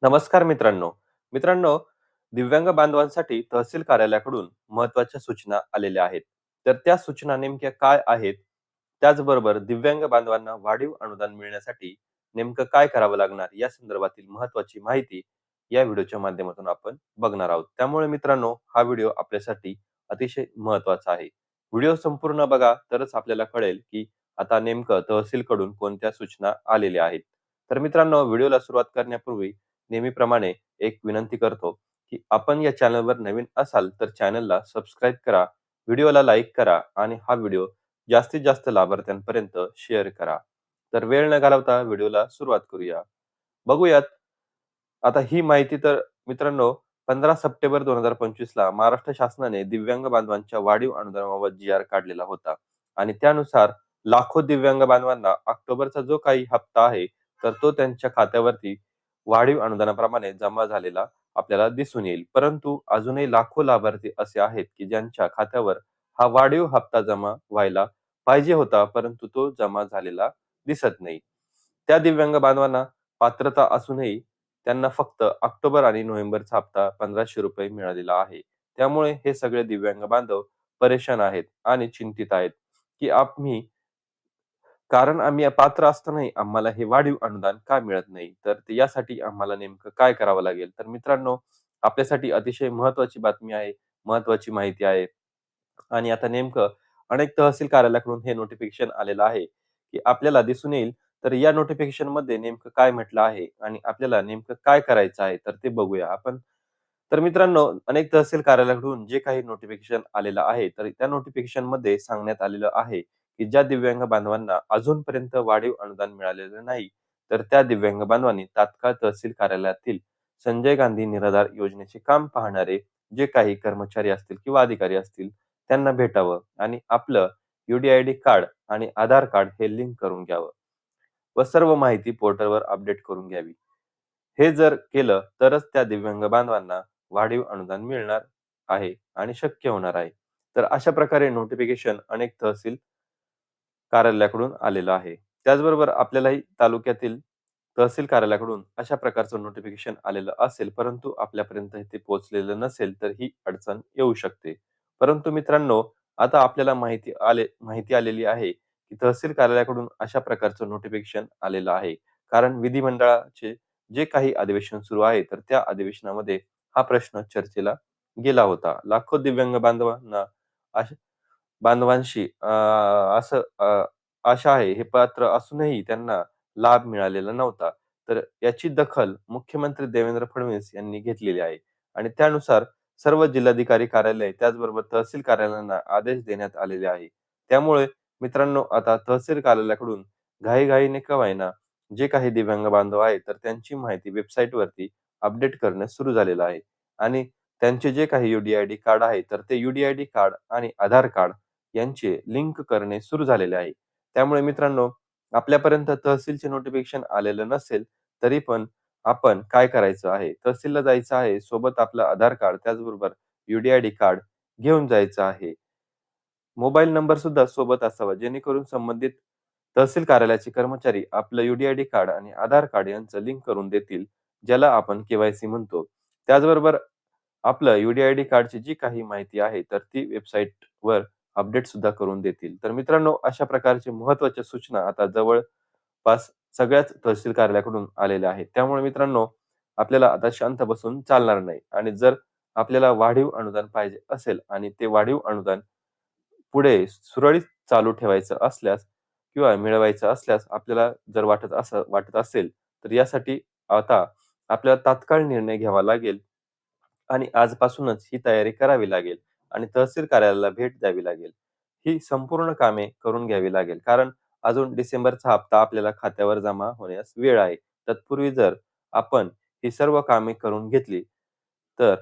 नमस्कार मित्रांनो. मित्रांनो, दिव्यांग बांधवांसाठी तहसील कार्यालयाकडून महत्त्वाच्या सूचना आलेल्या आहेत. तर त्या सूचना नेमक्या काय आहेत? त्याचबरोबर दिव्यांग बांधवांना वाढीव अनुदान मिळण्यासाठी नेमकं काय करावं लागणार या संदर्भातील महत्त्वाची माहिती या व्हिडिओच्या माध्यमातून आपण बघणार आहोत. त्यामुळे मित्रांनो, हा व्हिडिओ आपल्यासाठी अतिशय महत्त्वाचा आहे. व्हिडिओ संपूर्ण बघा तरच आपल्याला कळेल, की आता नेमकं तहसीलकडून कोणत्या सूचना आलेल्या आहेत. तर मित्रांनो, व्हिडिओला सुरुवात करण्यापूर्वी नेहमीप्रमाणे एक विनंती करतो, की आपण या चॅनलवर नवीन असाल तर चॅनलला सबस्क्राईब करा, व्हिडिओला लाईक करा आणि हा व्हिडिओ जास्तीत जास्त लाभार्थ्यांपर्यंत शेअर करा. तर वेळ न घालवता व्हिडिओला सुरुवात करूया. बघूयात. आता ही माहिती तर मित्रांनो 15 सप्टेंबर 2025 ला महाराष्ट्र शासनाने दिव्यांग बांधवांच्या वाढीव अनुदानाबाबत जी-आर काढलेला होता आणि त्यानुसार लाखो दिव्यांग बांधवांना ऑक्टोबरचा जो काही हप्ता आहे, तर तो त्यांच्या खात्यावरती वाढीव अनुदानाप्रमाणे जमा झालेला आपल्याला दिसून येईल. परंतु अजूनही लाखो लाभार्थी असे आहेत, की ज्यांच्या खात्यावर हा वाढीव हप्ता जमा व्हायला पाहिजे होता, परंतु तो जमा झालेला दिसत नाही. त्या दिव्यांग बांधवांना पात्रता असूनही त्यांना फक्त ऑक्टोबर आणि नोव्हेंबरचा हप्ता ₹1500 मिळालेला आहे. त्यामुळे हे सगळे दिव्यांग बांधव परेशान आहेत आणि चिंतित आहेत, की कारण आम्ही पात्र असतानाही आम्हाला हे वाढीव अनुदान का मिळत नाही? तर यासाठी आम्हाला नेमकं काय करावं लागेल? तर मित्रांनो, आपल्यासाठी अतिशय महत्त्वाची बातमी आहे, महत्त्वाची माहिती आहे. आणि आता नेमकं अनेक तहसील कार्यालयाकडून हे नोटिफिकेशन आलेलं आहे, की आपल्याला दिसून येईल. तर या नोटिफिकेशनमध्ये नेमकं काय म्हटलं आहे आणि आपल्याला नेमकं काय करायचं आहे, तर ते बघूया आपण. तर मित्रांनो, अनेक तहसील कार्यालयाकडून जे काही नोटिफिकेशन आलेलं आहे, तर त्या नोटिफिकेशनमध्ये सांगण्यात आलेलं आहे, की ज्या दिव्यांग बांधवांना अजूनपर्यंत वाढीव अनुदान मिळालेलं नाही, तर त्या दिव्यांग बांधवांनी तात्काळ तहसील कार्यालयातील संजय गांधी निराधार योजनेचे काम पाहणारे जे काही कर्मचारी असतील किंवा अधिकारी असतील, त्यांना भेटावं आणि आपलं यू-डी-आय-डी कार्ड आणि आधार कार्ड हे लिंक करून घ्यावं व सर्व माहिती पोर्टलवर अपडेट करून घ्यावी. हे जर केलं तरच त्या दिव्यांग बांधवांना वाढीव अनुदान मिळणार आहे आणि शक्य होणार आहे. तर अशा प्रकारे नोटिफिकेशन अनेक तहसील कार्यालयाकडून आलेलं आहे. त्याचबरोबर आपल्यालाही तालुक्यातील तहसील कार्यालयाकडून अशा प्रकारचं नोटिफिकेशन आलेलं असेल, परंतु आपल्यापर्यंत ते पोहोचलेलं नसेल, तर ही अडचण येऊ शकते. परंतु मित्रांनो, आता आपल्याला माहिती आलेली आहे, की तहसील कार्यालयाकडून अशा प्रकारचं नोटिफिकेशन आलेलं आहे. कारण विधिमंडळाचे जे काही अधिवेशन सुरू आहे, तर त्या अधिवेशनामध्ये हा प्रश्न चर्चेला गेला होता. लाखो दिव्यांग बांधवांशी असं आशा आहे, हे पात्र असूनही त्यांना लाभ मिळालेला नव्हता. तर याची दखल मुख्यमंत्री देवेंद्र फडणवीस यांनी घेतलेली आहे आणि त्यानुसार सर्व जिल्हाधिकारी कार्यालय त्याचबरोबर तहसील कार्यालयांना आदेश देण्यात आलेले आहे. त्यामुळे मित्रांनो, आता तहसील कार्यालयाकडून घाईघाईने का होईना जे काही दिव्यांग बांधव आहेत, तर त्यांची माहिती वेबसाईटवरती अपडेट करणं सुरू झालेलं आहे आणि त्यांचे जे काही यू-डी-आय-डी कार्ड आहे, तर ते यू-डी-आय-डी कार्ड आणि आधार कार्ड यांचे लिंक करणे सुरू झालेले आहे. त्यामुळे मित्रांनो, आपल्यापर्यंत तहसीलचे नोटिफिकेशन आलेलं नसेल, तरी पण आपण काय करायचं आहे, तहसीलला जायचं आहे. सोबत आपलं आधार कार्ड, त्याचबरोबर यू-डी-आय-डी कार्ड घेऊन जायचं आहे. मोबाईल नंबर सुद्धा सोबत असावा, जेणेकरून संबंधित तहसील कार्यालयाचे कर्मचारी आपलं यू-डी-आय-डी कार्ड आणि आधार कार्ड यांचं लिंक करून देतील, ज्याला आपण के-वाय-सी म्हणतो. त्याचबरोबर आपलं यू-डी-आय-डी कार्डची जी काही माहिती आहे, तर ती वेबसाईटवर अपडेट सुद्धा करून देतील. तर मित्रांनो, अशा प्रकारच्या महत्त्वाच्या सूचना आता जवळपास सगळ्याच तहसील कार्यालयाकडून आलेल्या आहेत. त्यामुळे मित्रांनो, आपल्याला आता शांत बसून चालणार नाही आणि जर आपल्याला वाढीव अनुदान पाहिजे असेल आणि ते वाढीव अनुदान पुढे सुरळीत चालू ठेवायचं असल्यास किंवा मिळवायचं असल्यास आपल्याला जर वाटत असेल, तर यासाठी आता आपल्याला तात्काळ निर्णय घ्यावा लागेल आणि आजपासूनच ही तयारी करावी लागेल आणि तहसील कार्यालयाला भेट द्यावी लागेल. ही संपूर्ण कामे करून घ्यावी लागेल. कारण अजून डिसेंबरचा हप्ता आपल्याला खात्यावर जमा होण्यास वेळ आहे. तत्पूर्वी जर आपण ही सर्व कामे करून घेतली, तर